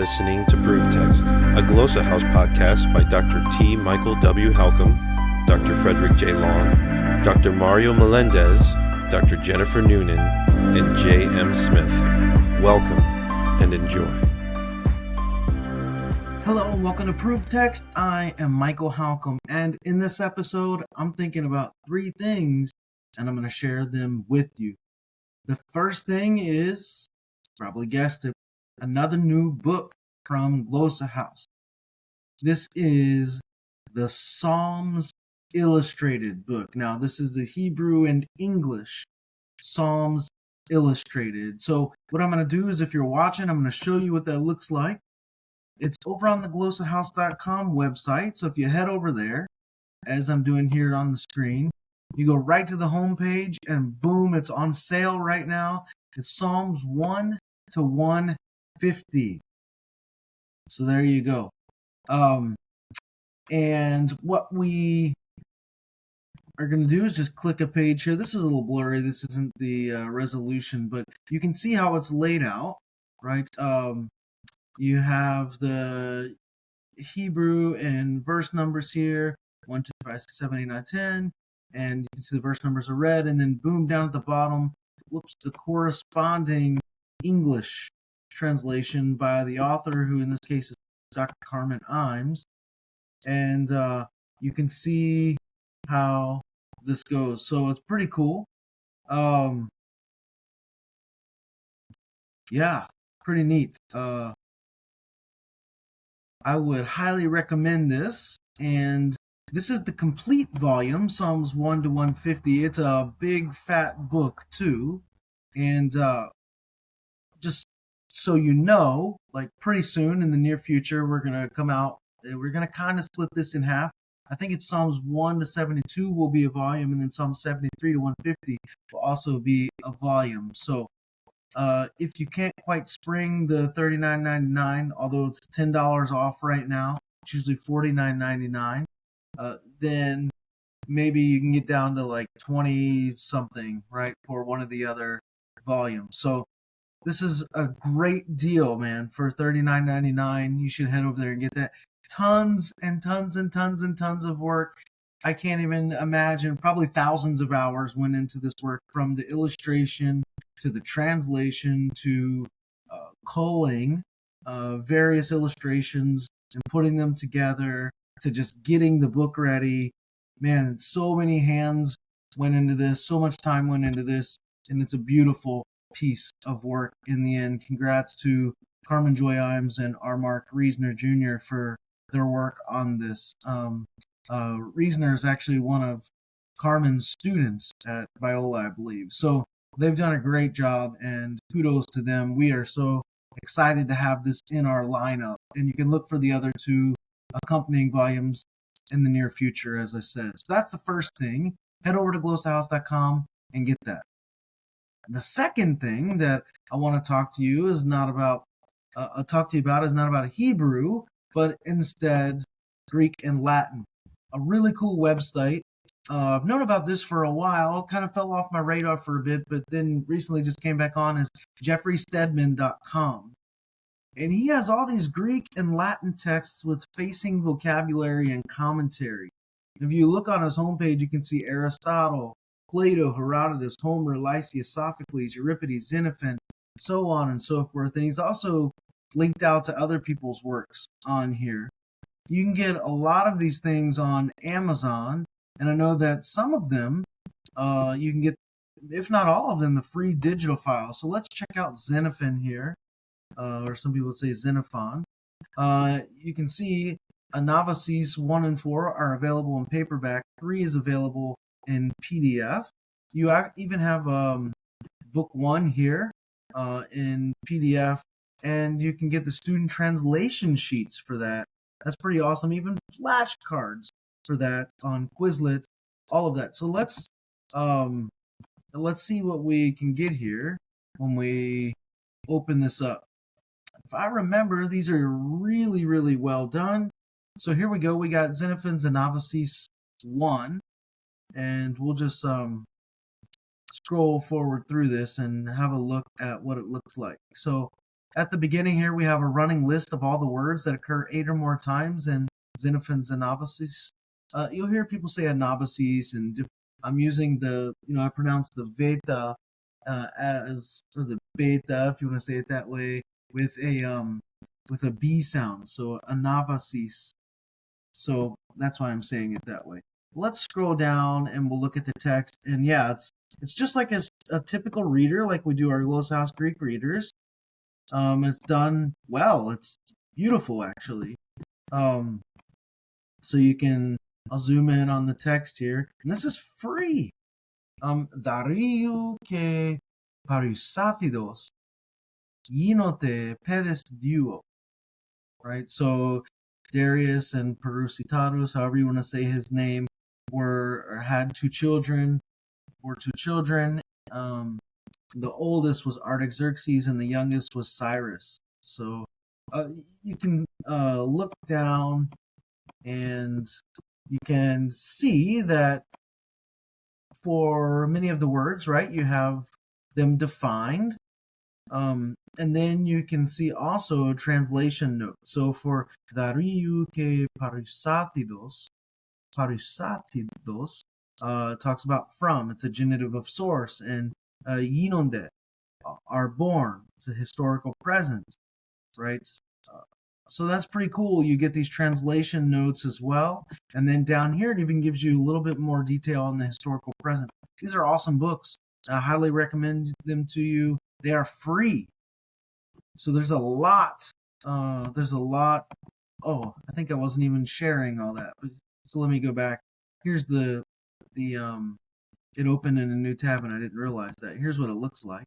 listening to Proof Text, a Glossa House podcast by Dr. T. Michael W. Halcomb, Dr. Frederick J. Long, Dr. Mario Melendez, Dr. Jennifer Noonan, and J. M. Smith. Welcome and enjoy. Hello and welcome to Proof Text. I am Michael Halcomb, and in this episode, I'm thinking about three things, and I'm going to share them with you. The first thing is, probably guessed it, another new book from Glossa House. This is the Psalms Illustrated book. Now, this is the Hebrew and English Psalms Illustrated. So what I'm going to do is, if you're watching, I'm going to show you what that looks like. It's over on the glossahouse.com website. So if you head over there, as I'm doing here on the screen, you go right to the home page and boom, it's on sale right now. It's Psalms 1 to 150. So there you go. And what we are going to do is just click a page here. This is a little blurry. This isn't the resolution, but you can see how it's laid out, right? You have the Hebrew and verse numbers here, 1, 2, 3, 5, 6, 7, 8, 9, 10. And you can see the verse numbers are red. And then boom, down at the bottom, the corresponding English translation by the author, who in this case is Dr. Carmen Imes. And you can see how this goes. So it's pretty cool. Yeah, pretty neat. I would highly recommend this. And this is the complete volume, Psalms 1 to 150. It's a big, fat book, too. And just so you know, like pretty soon in the near future, we're going to come out, and we're going to kind of split this in half. I think it's Psalms 1 to 72 will be a volume, and then Psalms 73 to 150 will also be a volume. So if you can't quite spring the $39.99, although it's $10 off right now, it's usually $49.99, then maybe you can get down to like 20 something, right, for one of the other volumes. So this is a great deal, man. For $39.99, you should head over there and get that. Tons and tons and tons and tons of work. I can't even imagine. Probably thousands of hours went into this work, from the illustration to the translation to culling various illustrations and putting them together to just getting the book ready. Man, so many hands went into this, so much time went into this, and it's a beautiful piece of work in the end. Congrats to Carmen Joy Imes and R. Mark Reisner Jr. for their work on this. Reisner is actually one of Carmen's students at Biola, I believe. So they've done a great job, and kudos to them. We are so excited to have this in our lineup, and you can look for the other two accompanying volumes in the near future, as I said. So that's the first thing. Head over to glossahouse.com and get that. The second thing that I want to talk to you is not about Hebrew, but instead Greek and Latin. A really cool website. I've known about this for a while. Kind of fell off my radar for a bit, but then recently just came back on, is jeffreystedman.com. And he has all these Greek and Latin texts with facing vocabulary and commentary. If you look on his homepage, you can see Aristotle, Plato, Herodotus, Homer, Lysias, Sophocles, Euripides, Xenophon, so on and so forth. And he's also linked out to other people's works on here. You can get a lot of these things on Amazon, and I know that some of them you can get, if not all of them, the free digital file. So let's check out Xenophon here, or some people would say Xenophon. You can see Anabasis 1 and 4 are available in paperback. 3 is available in PDF. You even have book 1 here in PDF, and you can get the student translation sheets for that. That's pretty awesome. Even flashcards for that on Quizlet, all of that. So let's see what we can get here when we open this up. If I remember, these are really, really well done. So here we go. We got Xenophon's Anabasis 1, and we'll just scroll forward through this and have a look at what it looks like. So at the beginning here, we have a running list of all the words that occur 8 or more times in Xenophon's Anabasis. You'll hear people say Anabasis, and I'm using I pronounce the Veta or the Beta, if you want to say it that way, with a B sound. So Anabasis. So that's why I'm saying it that way. Let's scroll down and we'll look at the text. And yeah, it's just like a typical reader, like we do our Glossa House Greek readers. It's done well. It's beautiful, actually. So I'll zoom in on the text here, and this is free. Dariu ke parisatidos yinote pedes duo. Right? So Darius and Perusitados, however you want to say his name, had two children. The oldest was Artaxerxes, and the youngest was Cyrus. So you can look down, and you can see that for many of the words, right, you have them defined. And then you can see also a translation note. So for Dariu ke parisatidos, talks about from. It's a genitive of source. And yinonde, are born. It's a historical present, right? So that's pretty cool. You get these translation notes as well. And then down here, it even gives you a little bit more detail on the historical present. These are awesome books. I highly recommend them to you. They are free. So there's a lot. Oh, I think I wasn't even sharing all that. So let me go back. Here's it opened in a new tab and I didn't realize that. Here's what it looks like.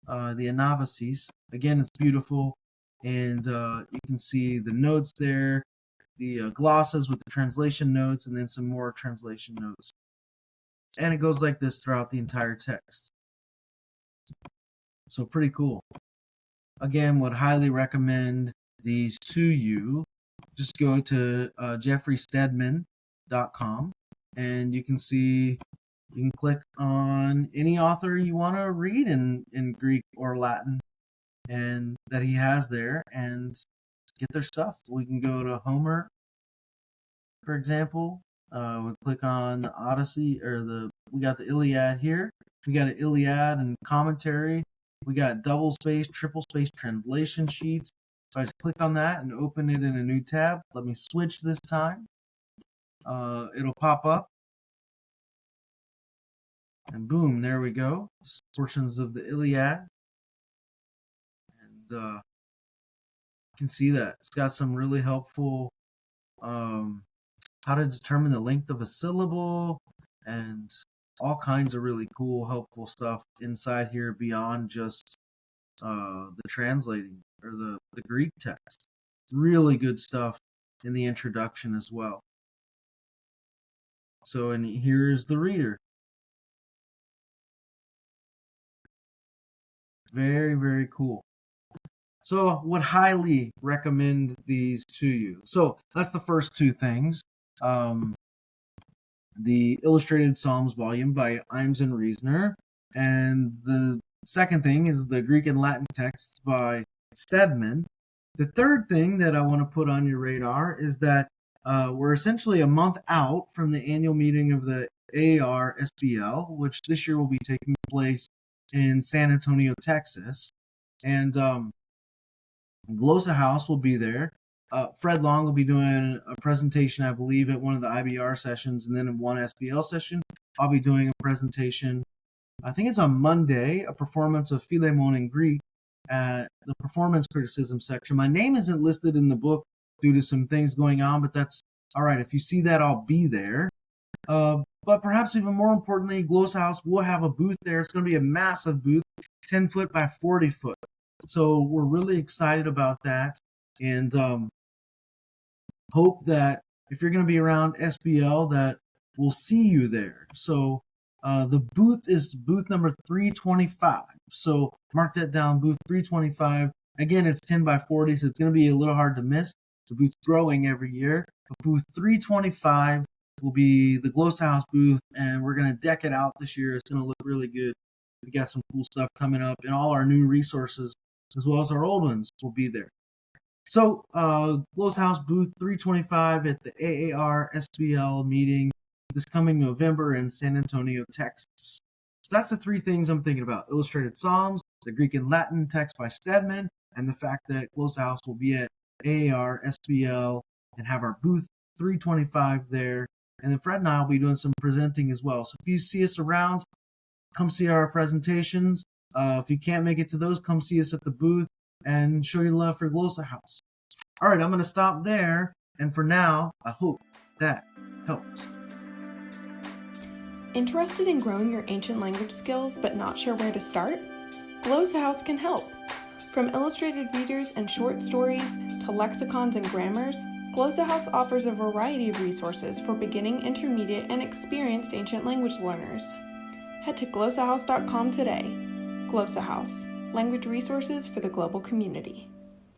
The Anabasis. Again, it's beautiful. And you can see the notes there, the glosses with the translation notes, and then some more translation notes. And it goes like this throughout the entire text. So pretty cool. Again, would highly recommend these to you. Just go to jeffreystedman.com and you can click on any author you want to read in Greek or Latin and that he has there and get their stuff. We can go to Homer, for example. We'll click on the Odyssey, we got the Iliad here. We got an Iliad and commentary. We got double space, triple space translation sheets. So I just click on that and open it in a new tab. Let me switch this time. It'll pop up. And boom, there we go. Portions of the Iliad. And you can see that. It's got some really helpful how to determine the length of a syllable and all kinds of really cool, helpful stuff inside here beyond just the translating or the Greek text. Really good stuff in the introduction as well. So, and here's the reader. Very, very cool. So, would highly recommend these to you. So, that's the first two things. The Illustrated Psalms volume by Imes and Reasoner. And the second thing is the Greek and Latin texts by Stedman. The third thing that I want to put on your radar is that we're essentially a month out from the annual meeting of the AR SBL, which this year will be taking place in San Antonio, Texas. And Glossa House will be there. Fred Long will be doing a presentation, I believe, at one of the IBR sessions, and then in one SBL session, I'll be doing a presentation. I think it's on Monday, a performance of Philemon in Greek at the performance criticism section. My name isn't listed in the book due to some things going on, but that's all right. If you see that, I'll be there. But perhaps even more importantly, Glossa House will have a booth there. It's going to be a massive booth, 10 foot by 40 foot. So we're really excited about that. And hope that if you're going to be around SBL, that we'll see you there. So the booth is booth number 325. So mark that down, booth 325. Again, it's 10 by 40, so it's going to be a little hard to miss. The booth's growing every year. But booth 325 will be the Glossa House booth, and we're going to deck it out this year. It's going to look really good. We got some cool stuff coming up, and all our new resources as well as our old ones will be there. So, Glossa House booth 325 at the AAR SBL meeting this coming November in San Antonio, Texas. So that's the three things I'm thinking about: illustrated Psalms, the Greek and Latin text by Stedman, and the fact that Glossa House will be at AAR SBL and have our booth 325 there. And then Fred and I will be doing some presenting as well. So if you see us around, come see our presentations. If you can't make it to those, come see us at the booth and show your love for Glossa House. All right, I'm going to stop there. And for now, I hope that helps. Interested in growing your ancient language skills but not sure where to start? Glossa House can help. From illustrated readers and short stories to lexicons and grammars, Glossa House offers a variety of resources for beginning, intermediate, and experienced ancient language learners. Head to glossahouse.com today. Glossa House, language resources for the global community.